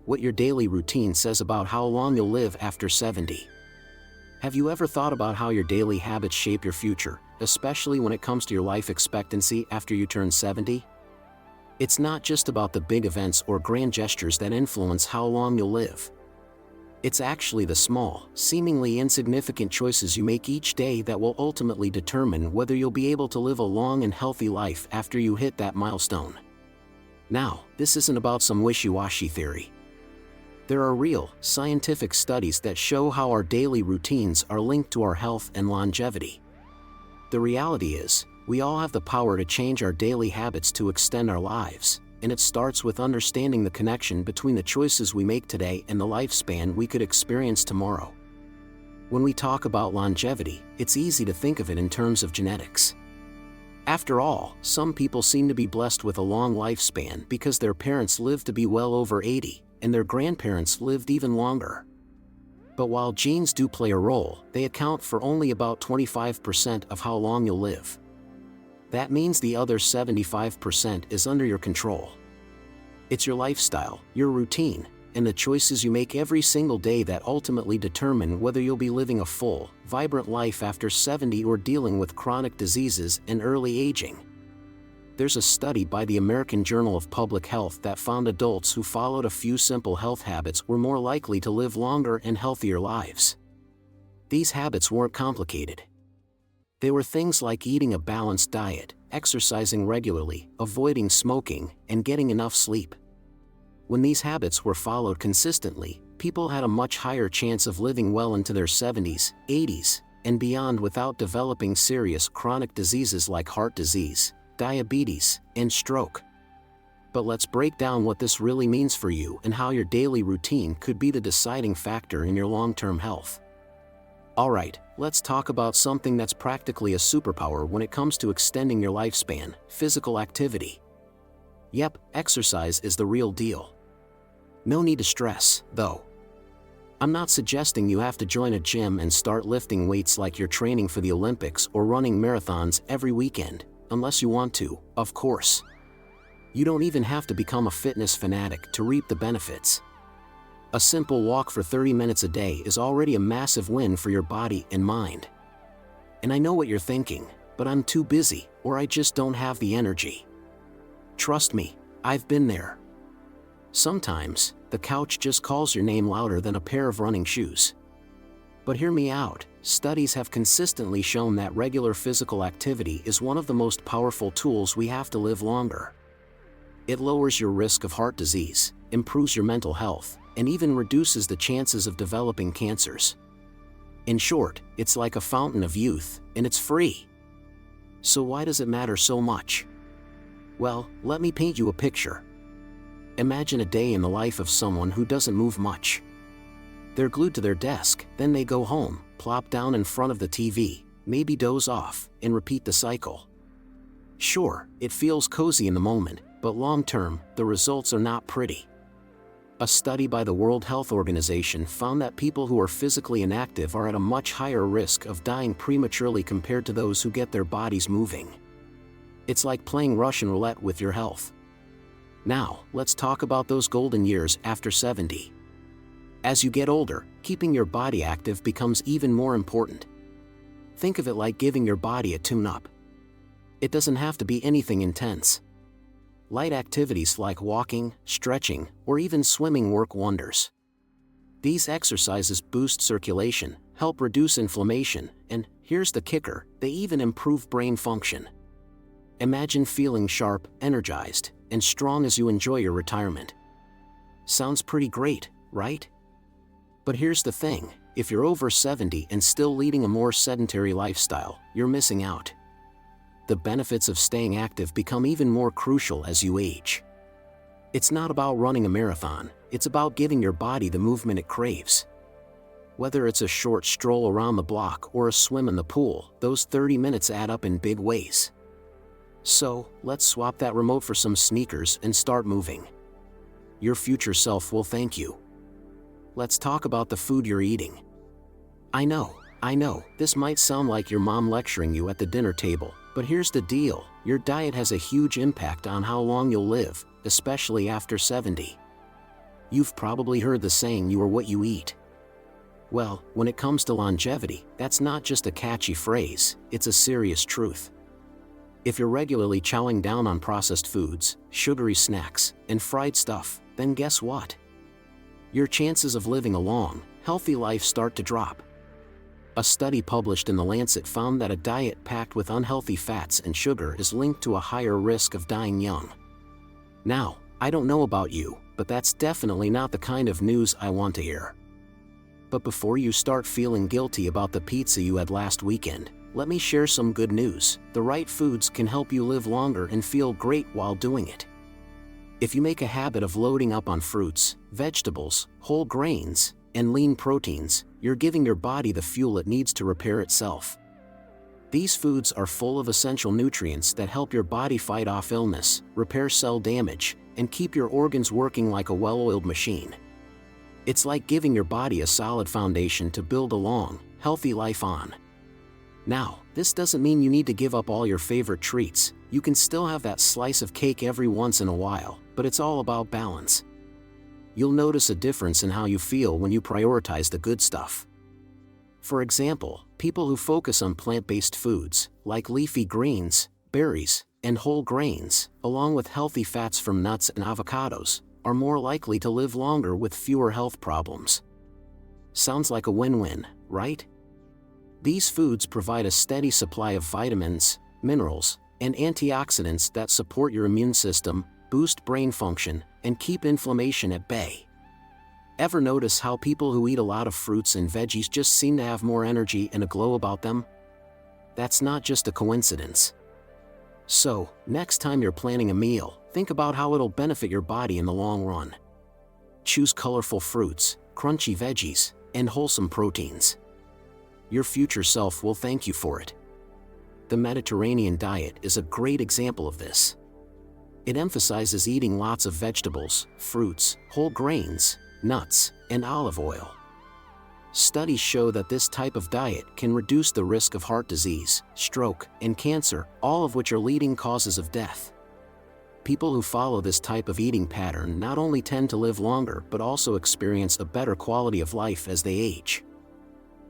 what your daily routine says about how long you'll live after 70. Have you ever thought about how your daily habits shape your future, especially when it comes to your life expectancy after you turn 70? It's not just about the big events or grand gestures that influence how long you'll live. It's actually the small, seemingly insignificant choices you make each day that will ultimately determine whether you'll be able to live a long and healthy life after you hit that milestone. Now, this isn't about some wishy-washy theory. There are real, scientific studies that show how our daily routines are linked to our health and longevity. The reality is, we all have the power to change our daily habits to extend our lives, and it starts with understanding the connection between the choices we make today and the lifespan we could experience tomorrow. When we talk about longevity, it's easy to think of it in terms of genetics. After all, some people seem to be blessed with a long lifespan because their parents lived to be well over 80, and their grandparents lived even longer. But while genes do play a role, they account for only about 25% of how long you'll live. That means the other 75% is under your control. It's your lifestyle, your routine, and the choices you make every single day that ultimately determine whether you'll be living a full, vibrant life after 70 or dealing with chronic diseases and early aging. There's a study by the American Journal of Public Health that found adults who followed a few simple health habits were more likely to live longer and healthier lives. These habits weren't complicated. They were things like eating a balanced diet, exercising regularly, avoiding smoking, and getting enough sleep. When these habits were followed consistently, people had a much higher chance of living well into their 70s, 80s, and beyond without developing serious chronic diseases like heart disease, diabetes, and stroke. But let's break down what this really means for you and how your daily routine could be the deciding factor in your long-term health. Alright, let's talk about something that's practically a superpower when it comes to extending your lifespan: physical activity. Yep, exercise is the real deal. No need to stress, though. I'm not suggesting you have to join a gym and start lifting weights like you're training for the Olympics or running marathons every weekend, unless you want to, of course. You don't even have to become a fitness fanatic to reap the benefits. A simple walk for 30 minutes a day is already a massive win for your body and mind. And I know what you're thinking, but I'm too busy, or I just don't have the energy. Trust me, I've been there. Sometimes, the couch just calls your name louder than a pair of running shoes. But hear me out, studies have consistently shown that regular physical activity is one of the most powerful tools we have to live longer. It lowers your risk of heart disease, improves your mental health, and even reduces the chances of developing cancers. In short, it's like a fountain of youth, and it's free. So why does it matter so much? Well, let me paint you a picture. Imagine a day in the life of someone who doesn't move much. They're glued to their desk, then they go home, plop down in front of the TV, maybe doze off, and repeat the cycle. Sure, it feels cozy in the moment, but long-term, the results are not pretty. A study by the World Health Organization found that people who are physically inactive are at a much higher risk of dying prematurely compared to those who get their bodies moving. It's like playing Russian roulette with your health. Now, let's talk about those golden years after 70. As you get older, keeping your body active becomes even more important. Think of it like giving your body a tune-up. It doesn't have to be anything intense. Light activities like walking, stretching, or even swimming work wonders. These exercises boost circulation, help reduce inflammation, and, here's the kicker, they even improve brain function. Imagine feeling sharp, energized, and strong as you enjoy your retirement. Sounds pretty great, right? But here's the thing, if you're over 70 and still leading a more sedentary lifestyle, you're missing out. The benefits of staying active become even more crucial as you age. It's not about running a marathon, it's about giving your body the movement it craves. Whether it's a short stroll around the block or a swim in the pool, those 30 minutes add up in big ways. So, let's swap that remote for some sneakers and start moving. Your future self will thank you. Let's talk about the food you're eating. I know, this might sound like your mom lecturing you at the dinner table, but here's the deal, your diet has a huge impact on how long you'll live, especially after 70. You've probably heard the saying, "You are what you eat." Well, when it comes to longevity, that's not just a catchy phrase, it's a serious truth. If you're regularly chowing down on processed foods, sugary snacks, and fried stuff, then guess what? Your chances of living a long, healthy life start to drop. A study published in The Lancet found that a diet packed with unhealthy fats and sugar is linked to a higher risk of dying young. Now, I don't know about you, but that's definitely not the kind of news I want to hear. But before you start feeling guilty about the pizza you had last weekend, let me share some good news. The right foods can help you live longer and feel great while doing it. If you make a habit of loading up on fruits, vegetables, whole grains, and lean proteins, you're giving your body the fuel it needs to repair itself. These foods are full of essential nutrients that help your body fight off illness, repair cell damage, and keep your organs working like a well-oiled machine. It's like giving your body a solid foundation to build a long, healthy life on. Now, this doesn't mean you need to give up all your favorite treats. You can still have that slice of cake every once in a while, but it's all about balance. You'll notice a difference in how you feel when you prioritize the good stuff. For example, people who focus on plant-based foods, like leafy greens, berries, and whole grains, along with healthy fats from nuts and avocados, are more likely to live longer with fewer health problems. Sounds like a win-win, right? These foods provide a steady supply of vitamins, minerals, and antioxidants that support your immune system, boost brain function, and keep inflammation at bay. Ever notice how people who eat a lot of fruits and veggies just seem to have more energy and a glow about them? That's not just a coincidence. So, next time you're planning a meal, think about how it'll benefit your body in the long run. Choose colorful fruits, crunchy veggies, and wholesome proteins. Your future self will thank you for it. The Mediterranean diet is a great example of this. It emphasizes eating lots of vegetables, fruits, whole grains, nuts, and olive oil. Studies show that this type of diet can reduce the risk of heart disease, stroke, and cancer, all of which are leading causes of death. People who follow this type of eating pattern not only tend to live longer but also experience a better quality of life as they age.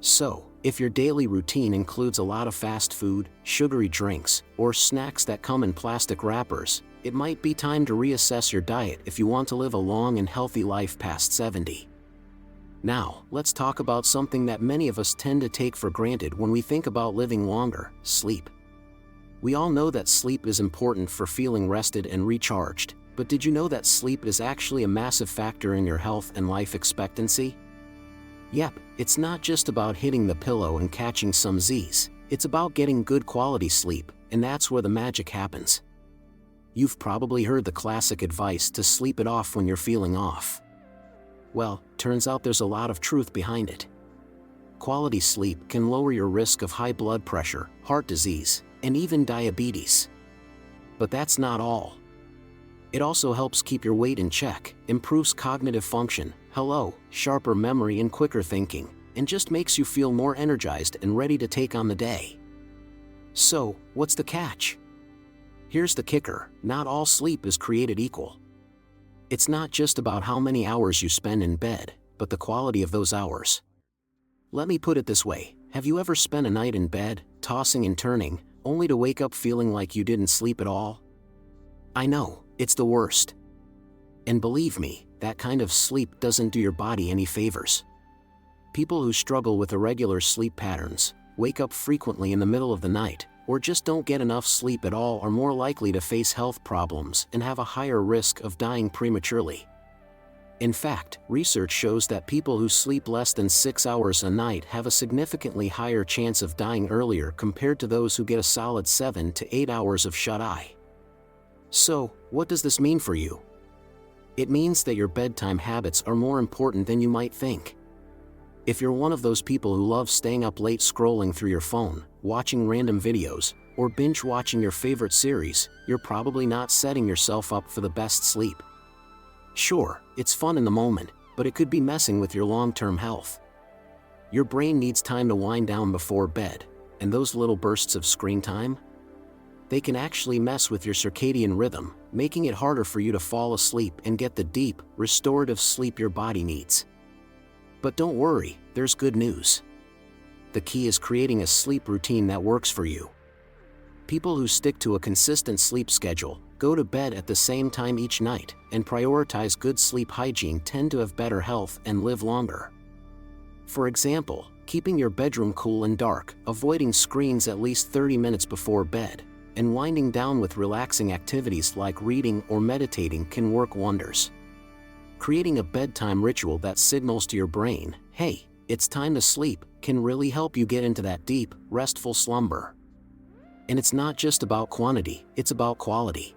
So, if your daily routine includes a lot of fast food, sugary drinks, or snacks that come in plastic wrappers, it might be time to reassess your diet if you want to live a long and healthy life past 70. Now, let's talk about something that many of us tend to take for granted when we think about living longer: sleep. We all know that sleep is important for feeling rested and recharged, but did you know that sleep is actually a massive factor in your health and life expectancy? Yep, it's not just about hitting the pillow and catching some Z's, it's about getting good quality sleep, and that's where the magic happens. You've probably heard the classic advice to sleep it off when you're feeling off. Well, turns out there's a lot of truth behind it. Quality sleep can lower your risk of high blood pressure, heart disease, and even diabetes. But that's not all. It also helps keep your weight in check, improves cognitive function, sharper memory and quicker thinking, and just makes you feel more energized and ready to take on the day. So, what's the catch? Here's the kicker: not all sleep is created equal. It's not just about how many hours you spend in bed, but the quality of those hours. Let me put it this way: have you ever spent a night in bed, tossing and turning, only to wake up feeling like you didn't sleep at all? I know, it's the worst. And believe me, that kind of sleep doesn't do your body any favors. People who struggle with irregular sleep patterns, wake up frequently in the middle of the night, or just don't get enough sleep at all are more likely to face health problems and have a higher risk of dying prematurely. In fact, research shows that people who sleep less than 6 hours a night have a significantly higher chance of dying earlier compared to those who get a solid 7 to 8 hours of shut-eye. So, what does this mean for you? It means that your bedtime habits are more important than you might think. If you're one of those people who love staying up late scrolling through your phone, watching random videos, or binge-watching your favorite series, you're probably not setting yourself up for the best sleep. Sure, it's fun in the moment, but it could be messing with your long-term health. Your brain needs time to wind down before bed, and those little bursts of screen time? They can actually mess with your circadian rhythm, making it harder for you to fall asleep and get the deep, restorative sleep your body needs. But don't worry, there's good news. The key is creating a sleep routine that works for you. People who stick to a consistent sleep schedule, go to bed at the same time each night, and prioritize good sleep hygiene tend to have better health and live longer. For example, keeping your bedroom cool and dark, avoiding screens at least 30 minutes before bed, and winding down with relaxing activities like reading or meditating can work wonders. Creating a bedtime ritual that signals to your brain, "Hey, it's time to sleep," can really help you get into that deep, restful slumber. And it's not just about quantity, it's about quality.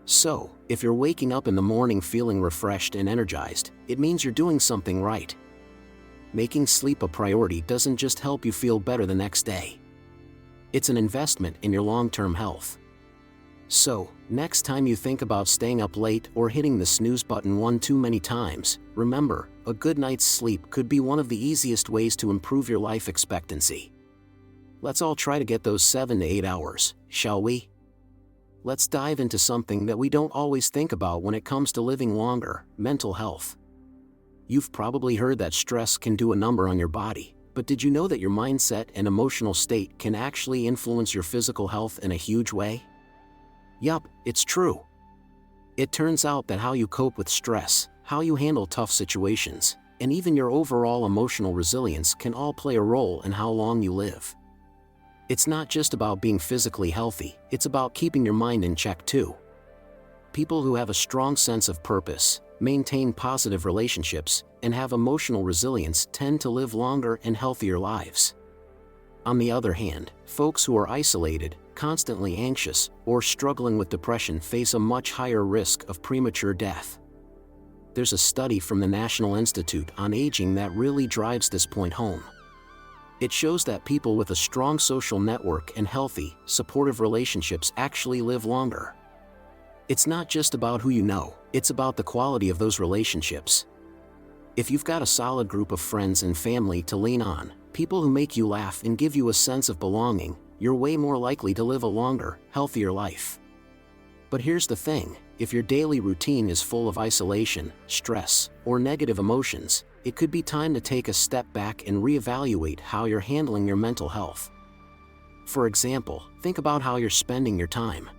So, if you're waking up in the morning feeling refreshed and energized, it means you're doing something right. Making sleep a priority doesn't just help you feel better the next day. It's an investment in your long-term health. So, next time you think about staying up late or hitting the snooze button one too many times, remember, a good night's sleep could be one of the easiest ways to improve your life expectancy. Let's all try to get those 7 to 8 hours, shall we? Let's dive into something that we don't always think about when it comes to living longer: mental health. You've probably heard that stress can do a number on your body, but did you know that your mindset and emotional state can actually influence your physical health in a huge way? Yup, it's true. It turns out that how you cope with stress, how you handle tough situations, and even your overall emotional resilience can all play a role in how long you live. It's not just about being physically healthy, it's about keeping your mind in check too. People who have a strong sense of purpose, maintain positive relationships, and have emotional resilience tend to live longer and healthier lives. On the other hand, folks who are isolated, constantly anxious, or struggling with depression face a much higher risk of premature death. There's a study from the National Institute on Aging that really drives this point home. It shows that people with a strong social network and healthy, supportive relationships actually live longer. It's not just about who you know, it's about the quality of those relationships. If you've got a solid group of friends and family to lean on, people who make you laugh and give you a sense of belonging, you're way more likely to live a longer, healthier life. But here's the thing, if your daily routine is full of isolation, stress, or negative emotions, it could be time to take a step back and reevaluate how you're handling your mental health. For example, think about how you're spending your time.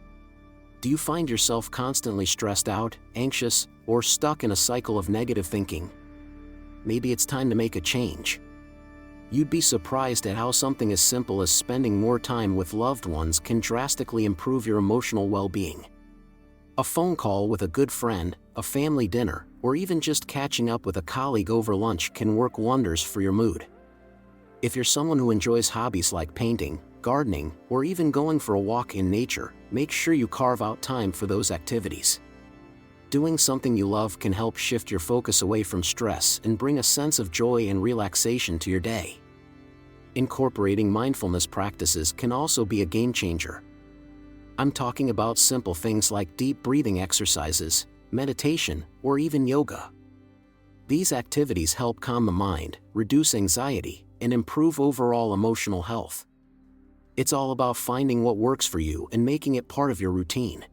Do you find yourself constantly stressed out, anxious, or stuck in a cycle of negative thinking? Maybe it's time to make a change. You'd be surprised at how something as simple as spending more time with loved ones can drastically improve your emotional well-being. A phone call with a good friend, a family dinner, or even just catching up with a colleague over lunch can work wonders for your mood. If you're someone who enjoys hobbies like painting, gardening, or even going for a walk in nature, make sure you carve out time for those activities. Doing something you love can help shift your focus away from stress and bring a sense of joy and relaxation to your day. Incorporating mindfulness practices can also be a game changer. I'm talking about simple things like deep breathing exercises, meditation, or even yoga. These activities help calm the mind, reduce anxiety, and improve overall emotional health. It's all about finding what works for you and making it part of your routine.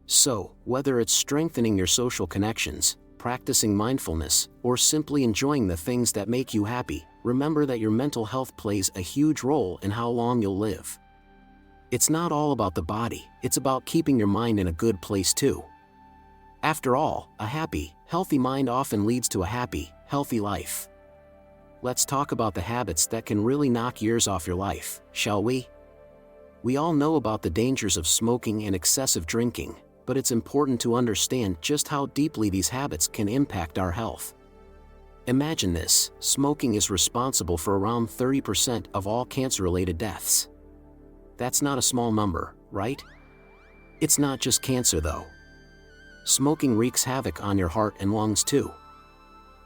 So, whether it's strengthening your social connections, practicing mindfulness, or simply enjoying the things that make you happy, remember that your mental health plays a huge role in how long you'll live. It's not all about the body, it's about keeping your mind in a good place too. After all, a happy, healthy mind often leads to a happy, healthy life. Let's talk about the habits that can really knock years off your life, shall we? We all know about the dangers of smoking and excessive drinking, but it's important to understand just how deeply these habits can impact our health. Imagine this: smoking is responsible for around 30% of all cancer-related deaths. That's not a small number, right? It's not just cancer though. Smoking wreaks havoc on your heart and lungs too.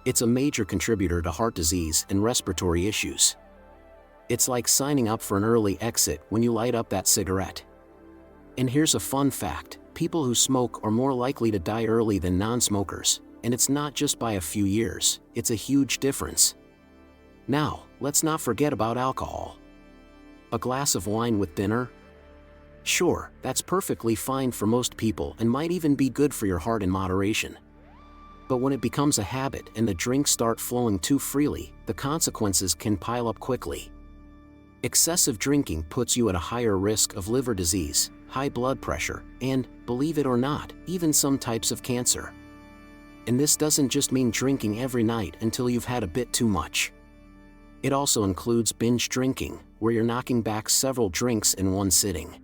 It's a major contributor to heart disease and respiratory issues. It's like signing up for an early exit when you light up that cigarette. And here's a fun fact: people who smoke are more likely to die early than non-smokers, and it's not just by a few years, it's a huge difference. Now, let's not forget about alcohol. A glass of wine with dinner? Sure, that's perfectly fine for most people and might even be good for your heart in moderation. But when it becomes a habit and the drinks start flowing too freely, the consequences can pile up quickly. Excessive drinking puts you at a higher risk of liver disease, high blood pressure, and, believe it or not, even some types of cancer. And this doesn't just mean drinking every night until you've had a bit too much. It also includes binge drinking, where you're knocking back several drinks in one sitting.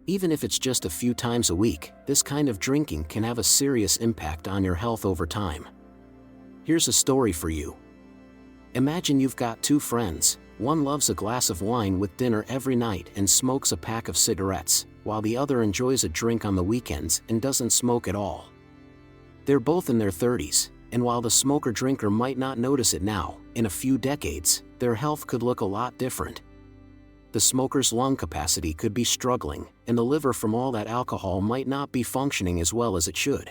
Even if it's just a few times a week, this kind of drinking can have a serious impact on your health over time. Here's a story for you. Imagine you've got two friends. One loves a glass of wine with dinner every night and smokes a pack of cigarettes, while the other enjoys a drink on the weekends and doesn't smoke at all. They're both in their 30s, and while the smoker-drinker might not notice it now, in a few decades, their health could look a lot different. The smoker's lung capacity could be struggling, and the liver from all that alcohol might not be functioning as well as it should.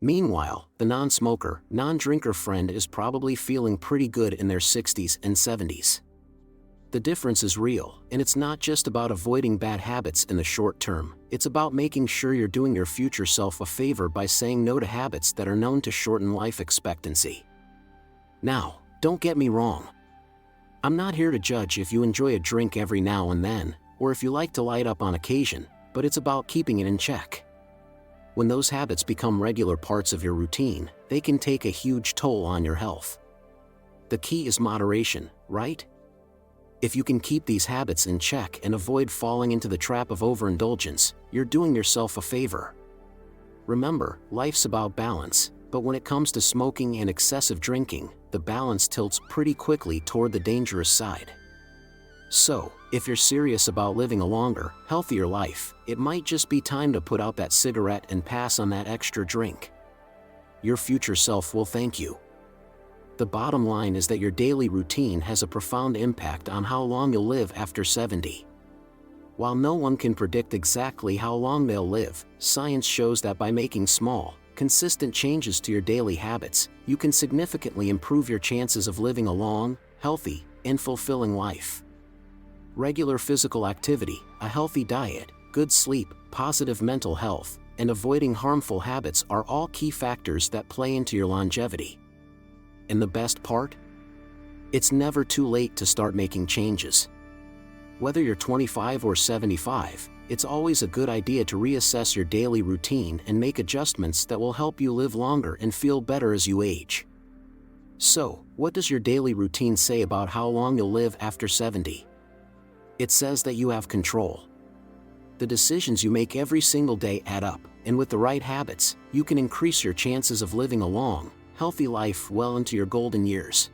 Meanwhile, the non-smoker, non-drinker friend is probably feeling pretty good in their 60s and 70s. The difference is real, and it's not just about avoiding bad habits in the short term, it's about making sure you're doing your future self a favor by saying no to habits that are known to shorten life expectancy. Now, don't get me wrong. I'm not here to judge if you enjoy a drink every now and then, or if you like to light up on occasion, but it's about keeping it in check. When those habits become regular parts of your routine, they can take a huge toll on your health. The key is moderation, right? If you can keep these habits in check and avoid falling into the trap of overindulgence, you're doing yourself a favor. Remember, life's about balance, but when it comes to smoking and excessive drinking, the balance tilts pretty quickly toward the dangerous side. So, if you're serious about living a longer, healthier life, it might just be time to put out that cigarette and pass on that extra drink. Your future self will thank you. The bottom line is that your daily routine has a profound impact on how long you'll live after 70. While no one can predict exactly how long they'll live, science shows that by making small, consistent changes to your daily habits, you can significantly improve your chances of living a long, healthy, and fulfilling life. Regular physical activity, a healthy diet, good sleep, positive mental health, and avoiding harmful habits are all key factors that play into your longevity. And the best part? It's never too late to start making changes. Whether you're 25 or 75, it's always a good idea to reassess your daily routine and make adjustments that will help you live longer and feel better as you age. So, what does your daily routine say about how long you'll live after 70? It says that you have control. The decisions you make every single day add up, and with the right habits, you can increase your chances of living a long, healthy life well into your golden years.